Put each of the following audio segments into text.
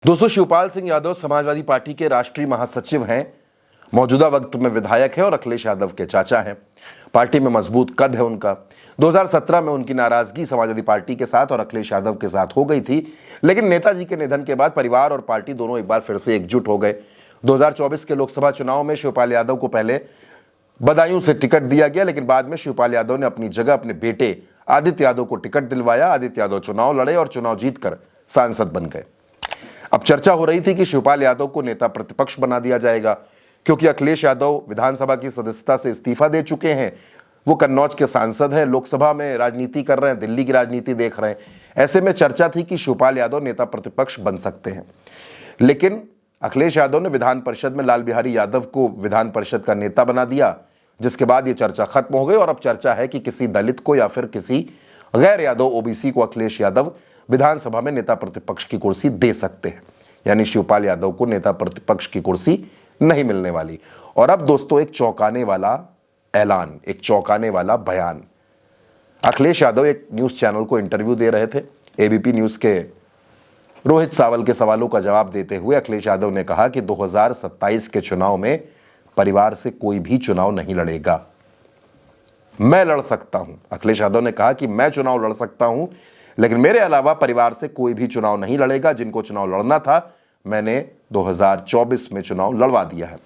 दोस्तों, शिवपाल सिंह यादव समाजवादी पार्टी के राष्ट्रीय महासचिव हैं, मौजूदा वक्त में विधायक हैं और अखिलेश यादव के चाचा हैं। पार्टी में मजबूत कद है उनका। 2017 में उनकी नाराजगी समाजवादी पार्टी के साथ और अखिलेश यादव के साथ हो गई थी, लेकिन नेताजी के निधन के बाद परिवार और पार्टी दोनों एक बार फिर से एकजुट हो गए। 2024 के लोकसभा चुनाव में शिवपाल यादव को पहले बदायूं से टिकट दिया गया, लेकिन बाद में शिवपाल यादव ने अपनी जगह अपने बेटे आदित्य यादव को टिकट दिलवाया। आदित्य यादव चुनाव लड़े और चुनाव जीतकर सांसद बन गए। अब चर्चा हो रही थी कि शिवपाल यादव को नेता प्रतिपक्ष बना दिया जाएगा, क्योंकि अखिलेश यादव विधानसभा की सदस्यता से इस्तीफा दे चुके हैं। वो कन्नौज के सांसद हैं, लोकसभा में राजनीति कर रहे हैं, दिल्ली की राजनीति देख रहे हैं। ऐसे में चर्चा थी कि शिवपाल यादव नेता प्रतिपक्ष बन सकते हैं, लेकिन अखिलेश यादव ने विधान परिषद में लाल बिहारी यादव को विधान परिषद का नेता बना दिया, जिसके बाद ये चर्चा खत्म हो गई। और अब चर्चा है कि किसी दलित को या फिर किसी गैर यादव ओबीसी को अखिलेश यादव विधानसभा में नेता प्रतिपक्ष की कुर्सी दे सकते हैं, यानी शिवपाल यादव को नेता प्रतिपक्ष की कुर्सी नहीं मिलने वाली। और अब दोस्तों, एक चौंकाने वाला ऐलान, एक चौंकाने वाला बयान। अखिलेश यादव एक न्यूज चैनल को इंटरव्यू दे रहे थे। एबीपी न्यूज के रोहित सावल के सवालों का जवाब देते हुए अखिलेश यादव ने कहा कि 2027 के चुनाव में परिवार से कोई भी चुनाव नहीं लड़ेगा। मैं लड़ सकता हूं, अखिलेश यादव ने कहा कि मैं चुनाव लड़ सकता हूं, लेकिन मेरे अलावा परिवार से कोई भी चुनाव नहीं लड़ेगा। जिनको चुनाव लड़ना था, मैंने 2024 में चुनाव लड़वा दिया है।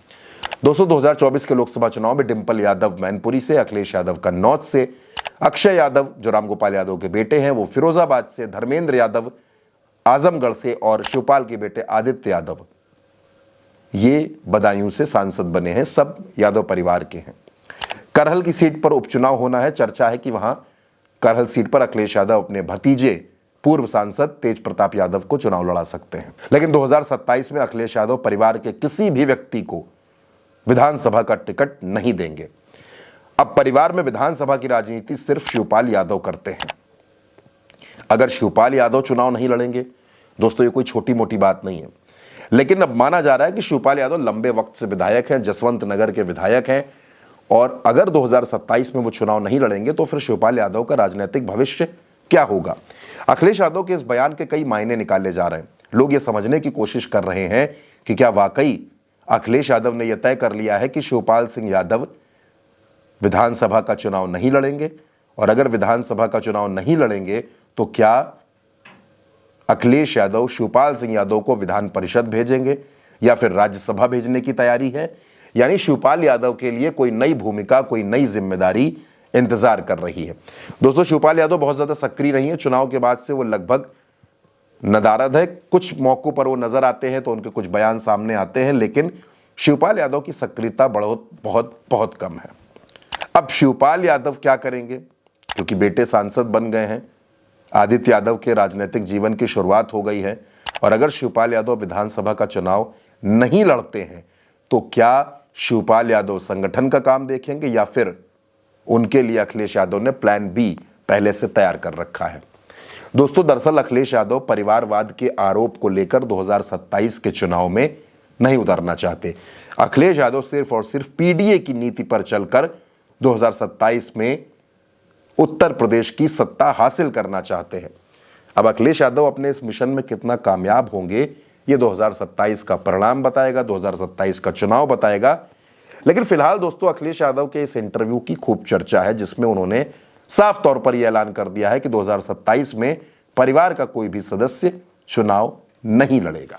दोस्तों, 2024 के लोकसभा चुनाव में डिंपल यादव मैनपुरी से, अखिलेश यादव कन्नौज से, अक्षय यादव जो रामगोपाल यादव के बेटे हैं वो फिरोजाबाद से, धर्मेंद्र यादव आजमगढ़ से और शिवपाल के बेटे आदित्य यादव ये बदायूं से सांसद बने हैं। सब यादव परिवार के हैं। करहल की सीट पर उपचुनाव होना है। चर्चा है कि वहां करहल सीट पर अखिलेश यादव अपने भतीजे पूर्व सांसद तेज प्रताप यादव को चुनाव लड़ा सकते हैं, लेकिन 2027 में अखिलेश यादव परिवार के किसी भी व्यक्ति को विधानसभा का टिकट नहीं देंगे। अब परिवार में विधानसभा की राजनीति सिर्फ शिवपाल यादव करते हैं। अगर शिवपाल यादव चुनाव नहीं लड़ेंगे, दोस्तों ये कोई छोटी मोटी बात नहीं है, लेकिन अब माना जा रहा है कि शिवपाल यादव लंबे वक्त से विधायक हैं, जसवंत नगर के विधायक हैं, और अगर 2027 में वो चुनाव नहीं लड़ेंगे तो फिर शिवपाल यादव का राजनीतिक भविष्य क्या होगा। अखिलेश यादव के इस बयान के कई मायने निकाले जा रहे हैं। लोग ये समझने की कोशिश कर रहे हैं कि क्या वाकई अखिलेश यादव ने यह तय कर लिया है कि शिवपाल सिंह यादव विधानसभा का चुनाव नहीं लड़ेंगे, और अगर विधानसभा का चुनाव नहीं लड़ेंगे तो क्या अखिलेश यादव शिवपाल सिंह यादव को विधान परिषद भेजेंगे या फिर राज्यसभा भेजने की तैयारी है। यानी शिवपाल यादव के लिए कोई नई भूमिका, कोई नई जिम्मेदारी इंतजार कर रही है। दोस्तों, शिवपाल यादव बहुत ज्यादा सक्रिय नहीं है। चुनाव के बाद से वो लगभग नदारद है। कुछ मौकों पर वो नजर आते हैं तो उनके कुछ बयान सामने आते हैं, लेकिन शिवपाल यादव की सक्रियता बहुत बहुत बहुत कम है। अब शिवपाल यादव क्या करेंगे, क्योंकि बेटे सांसद बन गए हैं, आदित्य यादव के राजनीतिक जीवन की शुरुआत हो गई है, और अगर शिवपाल यादव विधानसभा का चुनाव नहीं लड़ते हैं तो क्या शिवपाल यादव संगठन का काम देखेंगे या फिर उनके लिए अखिलेश यादव ने प्लान बी पहले से तैयार कर रखा है। दोस्तों, दरअसल अखिलेश यादव परिवारवाद के आरोप को लेकर 2027 के चुनाव में नहीं उतरना चाहते। अखिलेश यादव सिर्फ और सिर्फ पीडीए की नीति पर चलकर 2027 में उत्तर प्रदेश की सत्ता हासिल करना चाहते हैं। अब अखिलेश यादव अपने इस मिशन में कितना कामयाब होंगे, ये 2027 का परिणाम बताएगा, 2027 का चुनाव बताएगा। लेकिन फिलहाल दोस्तों, अखिलेश यादव के इस इंटरव्यू की खूब चर्चा है, जिसमें उन्होंने साफ तौर पर यह ऐलान कर दिया है कि 2027 में परिवार का कोई भी सदस्य चुनाव नहीं लड़ेगा।